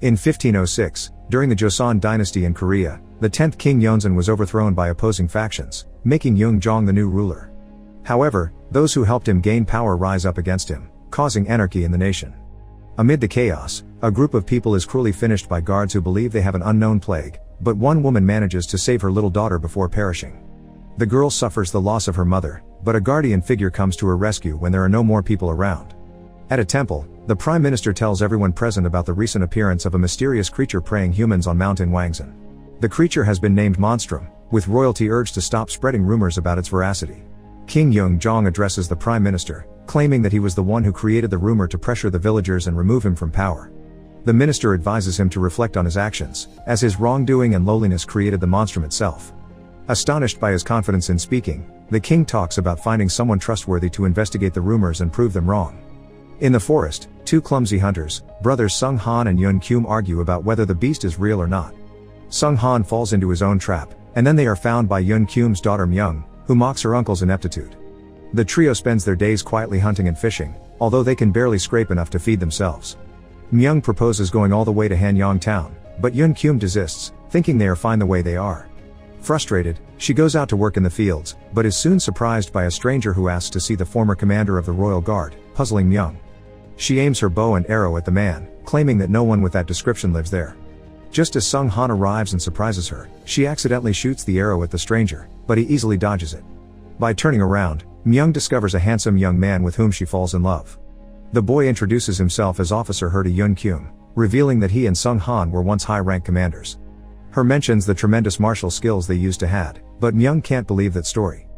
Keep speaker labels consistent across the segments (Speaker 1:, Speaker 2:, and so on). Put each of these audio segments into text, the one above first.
Speaker 1: In 1506, during the Joseon dynasty in Korea, the 10th king Yeonseon was overthrown by opposing factions, making Yeongjong the new ruler. However, those who helped him gain power rise up against him, causing anarchy in the nation. Amid the chaos, a group of people is cruelly finished by guards who believe they have an unknown plague, but one woman manages to save her little daughter before perishing. The girl suffers the loss of her mother, but a guardian figure comes to her rescue when there are no more people around. At a temple, the prime minister tells everyone present about the recent appearance of a mysterious creature preying humans on Mount Wangsan. The creature has been named Monstrum, with royalty urged to stop spreading rumors about its veracity. King Yeongjong addresses the prime minister, claiming that he was the one who created the rumor to pressure the villagers and remove him from power. The minister advises him to reflect on his actions, as his wrongdoing and lowliness created the monstrum itself. Astonished by his confidence in speaking, the king talks about finding someone trustworthy to investigate the rumors and prove them wrong. In the forest, two clumsy hunters, brothers Sung Han and Yun Kyum, argue about whether the beast is real or not. Sung Han falls into his own trap, and then they are found by Yun Kyum's daughter Myung, who mocks her uncle's ineptitude. The trio spends their days quietly hunting and fishing, although they can barely scrape enough to feed themselves. Myung proposes going all the way to Hanyang town, but Yun Kyum desists, thinking they are fine the way they are. Frustrated, she goes out to work in the fields, but is soon surprised by a stranger who asks to see the former commander of the royal guard, puzzling Myung. She aims her bow and arrow at the man, claiming that no one with that description lives there. Just as Sung Han arrives and surprises her, she accidentally shoots the arrow at the stranger, but he easily dodges it. By turning around, Myung discovers a handsome young man with whom she falls in love. The boy introduces himself as Officer He to Yun Kyum, revealing that he and Sung Han were once high-rank commanders. He mentions the tremendous martial skills they used to had, but Myung can't believe that story.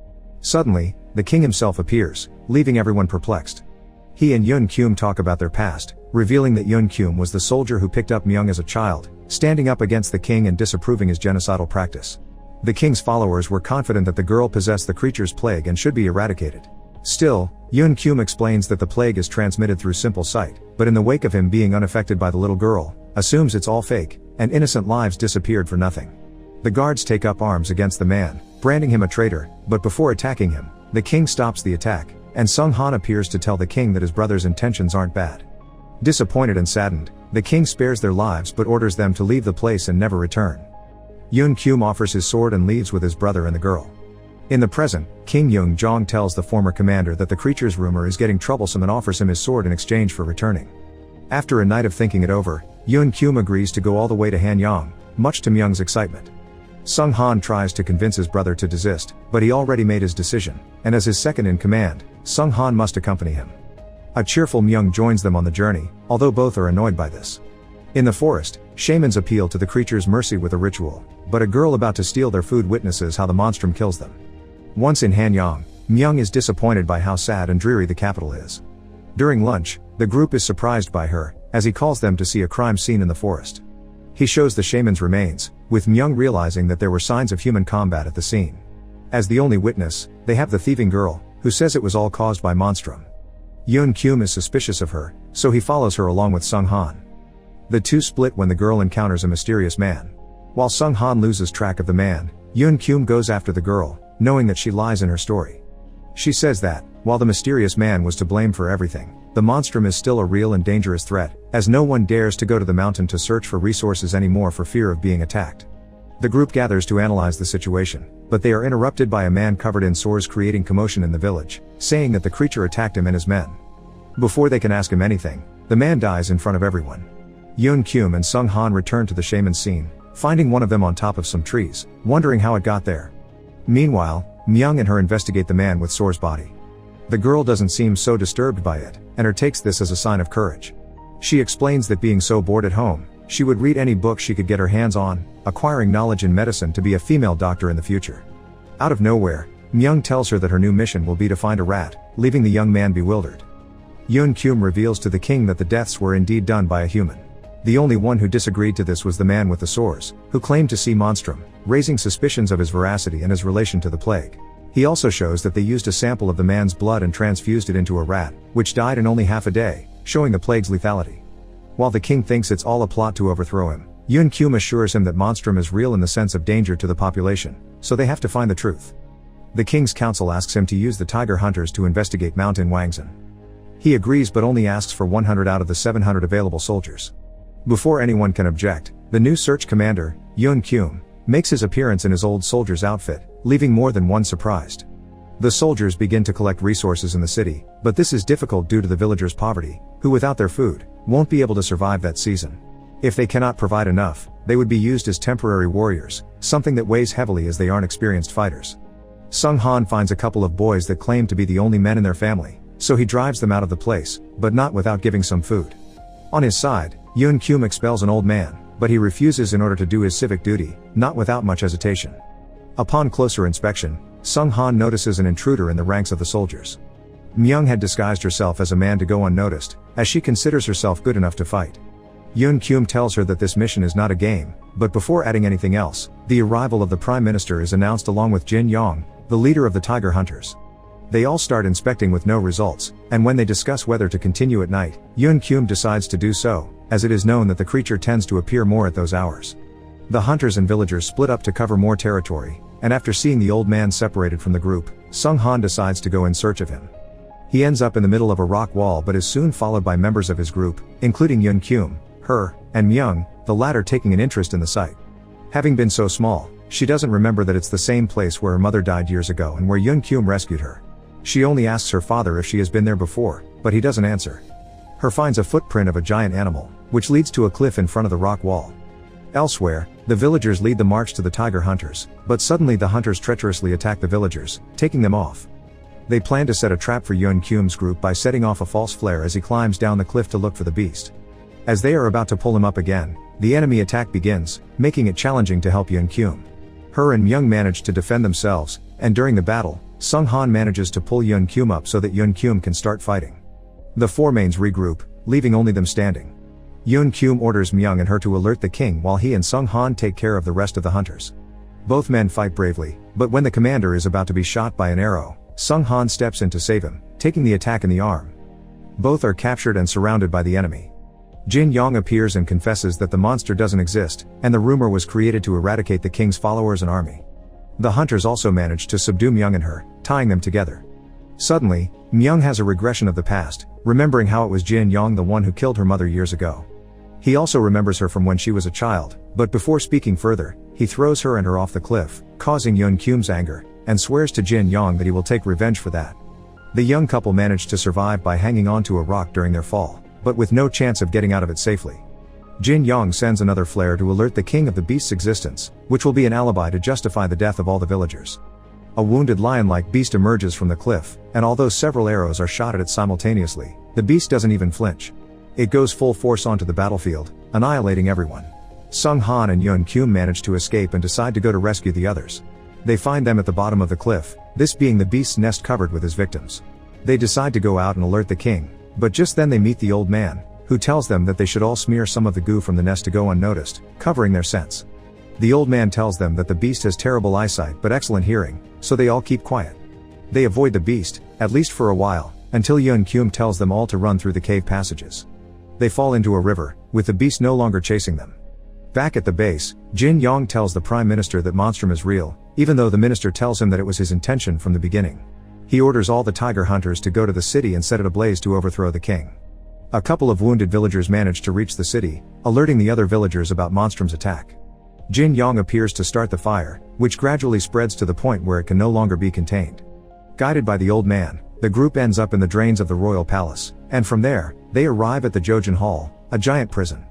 Speaker 1: Suddenly, the king himself appears, leaving everyone perplexed. He and Yun Kyum talk about their past, revealing that Yun Kyum was the soldier who picked up Myung as a child, standing up against the king and disapproving his genocidal practice. The king's followers were confident that the girl possessed the creature's plague and should be eradicated. Still, Yun Kyum explains that the plague is transmitted through simple sight, but in the wake of him being unaffected by the little girl, assumes it's all fake, and innocent lives disappeared for nothing. The guards take up arms against the man, branding him a traitor, but before attacking him, the king stops the attack, and Sung Han appears to tell the king that his brother's intentions aren't bad. Disappointed and saddened, the king spares their lives but orders them to leave the place and never return. Yun Kyum offers his sword and leaves with his brother and the girl. In the present, King Yeongjong tells the former commander that the creature's rumor is getting troublesome and offers him his sword in exchange for returning. After a night of thinking it over, Yun Kyum agrees to go all the way to Hanyang, much to Myung's excitement. Sung Han tries to convince his brother to desist, but he already made his decision, and as his second in command, Sung Han must accompany him. A cheerful Myung joins them on the journey, although both are annoyed by this. In the forest, shamans appeal to the creature's mercy with a ritual, but a girl about to steal their food witnesses how the monstrum kills them. Once in Hanyang, Myung is disappointed by how sad and dreary the capital is. During lunch, the group is surprised by her, as he calls them to see a crime scene in the forest. He shows the shaman's remains, with Myung realizing that there were signs of human combat at the scene. As the only witness, they have the thieving girl, who says it was all caused by monstrum. Yun Kyum is suspicious of her, so he follows her along with Sung Han. The two split when the girl encounters a mysterious man. While Sung Han loses track of the man, Yun Kyum goes after the girl, knowing that she lies in her story. She says that, while the mysterious man was to blame for everything, the monstrum is still a real and dangerous threat, as no one dares to go to the mountain to search for resources anymore for fear of being attacked. The group gathers to analyze the situation, but they are interrupted by a man covered in sores creating commotion in the village, saying that the creature attacked him and his men. Before they can ask him anything, the man dies in front of everyone. Yun Kyum and Sung Han return to the shaman's scene, finding one of them on top of some trees, wondering how it got there. Meanwhile, Myung and her investigate the man with Sore's body. The girl doesn't seem so disturbed by it, and takes this as a sign of courage. She explains that being so bored at home, she would read any book she could get her hands on, acquiring knowledge in medicine to be a female doctor in the future. Out of nowhere, Myung tells her that her new mission will be to find a rat, leaving the young man bewildered. Yun Kyum reveals to the king that the deaths were indeed done by a human. The only one who disagreed to this was the man with the sores, who claimed to see monstrum, raising suspicions of his veracity and his relation to the plague. He also shows that they used a sample of the man's blood and transfused it into a rat, which died in only half a day, showing the plague's lethality. While the king thinks it's all a plot to overthrow him, Yun Kyum assures him that monstrum is real in the sense of danger to the population, so they have to find the truth. The king's council asks him to use the tiger hunters to investigate Mount Wangsan. He agrees but only asks for 100 out of the 700 available soldiers. Before anyone can object, the new search commander, Yun Kyum, makes his appearance in his old soldier's outfit, leaving more than one surprised. The soldiers begin to collect resources in the city, but this is difficult due to the villagers' poverty, who without their food, won't be able to survive that season. If they cannot provide enough, they would be used as temporary warriors, something that weighs heavily as they aren't experienced fighters. Sung Han finds a couple of boys that claim to be the only men in their family, so he drives them out of the place, but not without giving some food. On his side, Yun Kyum expels an old man, but he refuses in order to do his civic duty, not without much hesitation. Upon closer inspection, Sung Han notices an intruder in the ranks of the soldiers. Myung had disguised herself as a man to go unnoticed, as she considers herself good enough to fight. Yun Kyum tells her that this mission is not a game, but before adding anything else, the arrival of the Prime Minister is announced along with Jin Yong, the leader of the Tiger Hunters. They all start inspecting with no results, and when they discuss whether to continue at night, Yun Kyum decides to do so, as it is known that the creature tends to appear more at those hours. The hunters and villagers split up to cover more territory, and after seeing the old man separated from the group, Sung Han decides to go in search of him. He ends up in the middle of a rock wall but is soon followed by members of his group, including Yun Kyum, her, and Myung, the latter taking an interest in the site. Having been so small, she doesn't remember that it's the same place where her mother died years ago and where Yun Kyum rescued her. She only asks her father if she has been there before, but he doesn't answer. Her finds a footprint of a giant animal, which leads to a cliff in front of the rock wall. Elsewhere, the villagers lead the march to the Tiger Hunters, but suddenly the hunters treacherously attack the villagers, taking them off. They plan to set a trap for Yun Kyum's group by setting off a false flare as he climbs down the cliff to look for the beast. As they are about to pull him up again, the enemy attack begins, making it challenging to help Yun Kyum. Her and Myung manage to defend themselves, and during the battle, Sung Han manages to pull Yun Kyum up so that Yun Kyum can start fighting. The four mains regroup, leaving only them standing. Yun Kyum orders Myung and her to alert the king while he and Sung Han take care of the rest of the hunters. Both men fight bravely, but when the commander is about to be shot by an arrow, Sung Han steps in to save him, taking the attack in the arm. Both are captured and surrounded by the enemy. Jin Yong appears and confesses that the monster doesn't exist, and the rumor was created to eradicate the king's followers and army. The hunters also manage to subdue Myung and her, tying them together. Suddenly, Myung has a regression of the past, remembering how it was Jin Yong the one who killed her mother years ago. He also remembers her from when she was a child, but before speaking further, he throws her and her off the cliff, causing Yun Kyum's anger, and swears to Jin Yong that he will take revenge for that. The young couple manage to survive by hanging onto a rock during their fall, but with no chance of getting out of it safely. Jin Yong sends another flare to alert the king of the beast's existence, which will be an alibi to justify the death of all the villagers. A wounded lion-like beast emerges from the cliff, and although several arrows are shot at it simultaneously, the beast doesn't even flinch. It goes full force onto the battlefield, annihilating everyone. Sung Han and Yun Kyum manage to escape and decide to go to rescue the others. They find them at the bottom of the cliff, this being the beast's nest covered with his victims. They decide to go out and alert the king, but just then they meet the old man, who tells them that they should all smear some of the goo from the nest to go unnoticed, covering their scents. The old man tells them that the beast has terrible eyesight but excellent hearing, so they all keep quiet. They avoid the beast, at least for a while, until Yun Kyum tells them all to run through the cave passages. They fall into a river, with the beast no longer chasing them. Back at the base, Jin Yong tells the Prime Minister that Monstrum is real, even though the minister tells him that it was his intention from the beginning. He orders all the tiger hunters to go to the city and set it ablaze to overthrow the king. A couple of wounded villagers manage to reach the city, alerting the other villagers about Monstrum's attack. Jin Yong appears to start the fire, which gradually spreads to the point where it can no longer be contained. Guided by the old man, the group ends up in the drains of the royal palace, and from there, they arrive at the Jojin Hall, a giant prison.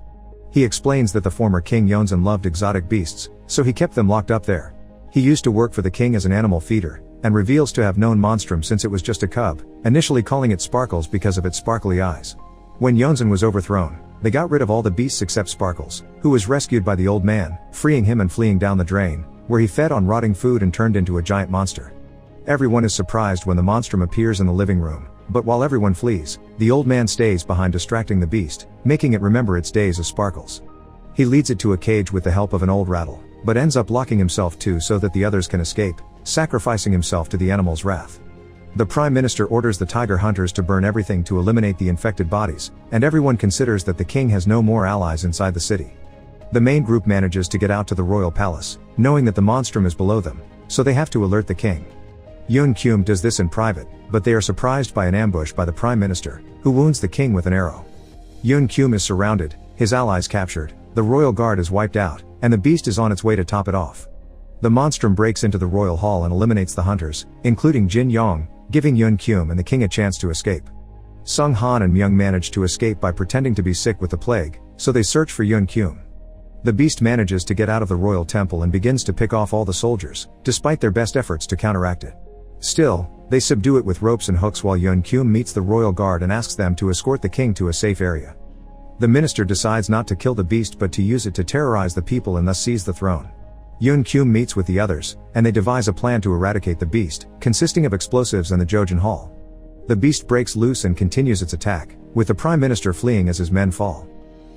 Speaker 1: He explains that the former King Yeonsan loved exotic beasts, so he kept them locked up there. He used to work for the king as an animal feeder, and reveals to have known Monstrum since it was just a cub, initially calling it Sparkles because of its sparkly eyes. When Yeonsan was overthrown, they got rid of all the beasts except Sparkles, who was rescued by the old man, freeing him and fleeing down the drain, where he fed on rotting food and turned into a giant monster. Everyone is surprised when the Monstrum appears in the living room, but while everyone flees, the old man stays behind distracting the beast, making it remember its days as Sparkles. He leads it to a cage with the help of an old rattle, but ends up locking himself too so that the others can escape, sacrificing himself to the animal's wrath. The Prime Minister orders the tiger hunters to burn everything to eliminate the infected bodies, and everyone considers that the king has no more allies inside the city. The main group manages to get out to the royal palace, knowing that the Monstrum is below them, so they have to alert the king. Yun Kyum does this in private, but they are surprised by an ambush by the Prime Minister, who wounds the king with an arrow. Yun Kyum is surrounded, his allies captured, the royal guard is wiped out, and the beast is on its way to top it off. The monstrum breaks into the royal hall and eliminates the hunters, including Jin Yong, giving Yun Kyum and the king a chance to escape. Sung Han and Myung manage to escape by pretending to be sick with the plague, so they search for Yun Kyum. The beast manages to get out of the royal temple and begins to pick off all the soldiers, despite their best efforts to counteract it. Still, they subdue it with ropes and hooks while Yun Kyum meets the royal guard and asks them to escort the king to a safe area. The minister decides not to kill the beast but to use it to terrorize the people and thus seize the throne. Yun Kyum meets with the others, and they devise a plan to eradicate the beast, consisting of explosives and the Jojeon Hall. The beast breaks loose and continues its attack, with the prime minister fleeing as his men fall.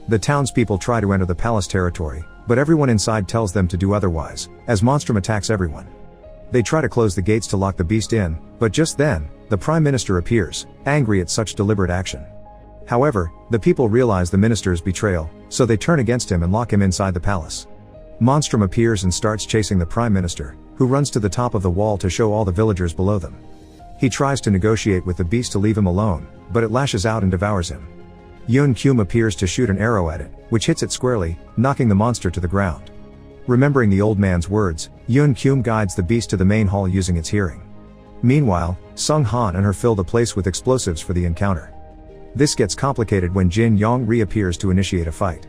Speaker 1: The townspeople try to enter the palace territory, but everyone inside tells them to do otherwise, as Monstrum attacks everyone. They try to close the gates to lock the beast in, but just then, the prime minister appears, angry at such deliberate action. However, the people realize the minister's betrayal, so they turn against him and lock him inside the palace. Monstrum appears and starts chasing the prime minister, who runs to the top of the wall to show all the villagers below them. He tries to negotiate with the beast to leave him alone, but it lashes out and devours him. Yun Kyum appears to shoot an arrow at it, which hits it squarely, knocking the monster to the ground. Remembering the old man's words, Yun Kyum guides the beast to the main hall using its hearing. Meanwhile, Sung Han and her fill the place with explosives for the encounter. This gets complicated when Jin Yong reappears to initiate a fight.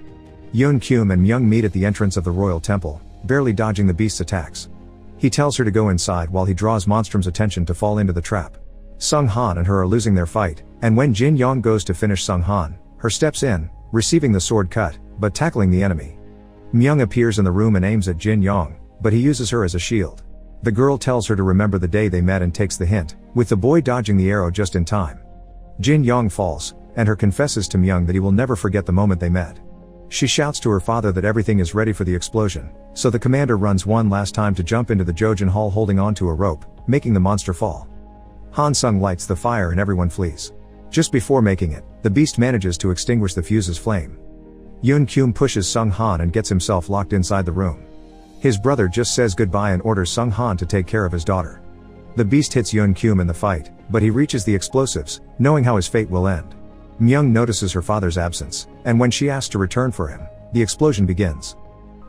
Speaker 1: Yun Kyum and Myung meet at the entrance of the royal temple, barely dodging the beast's attacks. He tells her to go inside while he draws Monstrum's attention to fall into the trap. Sung Han and her are losing their fight, and when Jin Yong goes to finish Sung Han, her steps in, receiving the sword cut, but tackling the enemy. Myung appears in the room and aims at Jin Yong, but he uses her as a shield. The girl tells her to remember the day they met and takes the hint, with the boy dodging the arrow just in time. Jin Yong falls, and her confesses to Myung that he will never forget the moment they met. She shouts to her father that everything is ready for the explosion, so the commander runs one last time to jump into the Jojeon Hall holding onto a rope, making the monster fall. Han Sung lights the fire and everyone flees. Just before making it, the beast manages to extinguish the fuse's flame. Yun Kyum pushes Sung Han and gets himself locked inside the room. His brother just says goodbye and orders Sung Han to take care of his daughter. The beast hits Yun Kyum in the fight, but he reaches the explosives, knowing how his fate will end. Myung notices her father's absence, and when she asks to return for him, the explosion begins.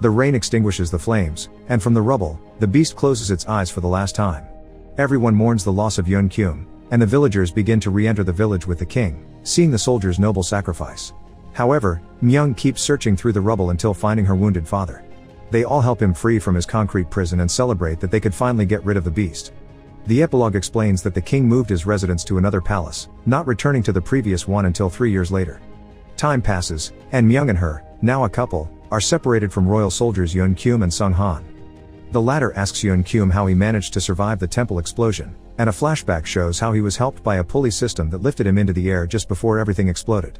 Speaker 1: The rain extinguishes the flames, and from the rubble, the beast closes its eyes for the last time. Everyone mourns the loss of Yun Kyum, and the villagers begin to re-enter the village with the king, seeing the soldier's noble sacrifice. However, Myung keeps searching through the rubble until finding her wounded father. They all help him free from his concrete prison and celebrate that they could finally get rid of the beast. The epilogue explains that the king moved his residence to another palace, not returning to the previous one until 3 years later. Time passes, and Myung and her, now a couple, are separated from royal soldiers Yun Kyum and Sung Han. The latter asks Yun Kyum how he managed to survive the temple explosion, and a flashback shows how he was helped by a pulley system that lifted him into the air just before everything exploded.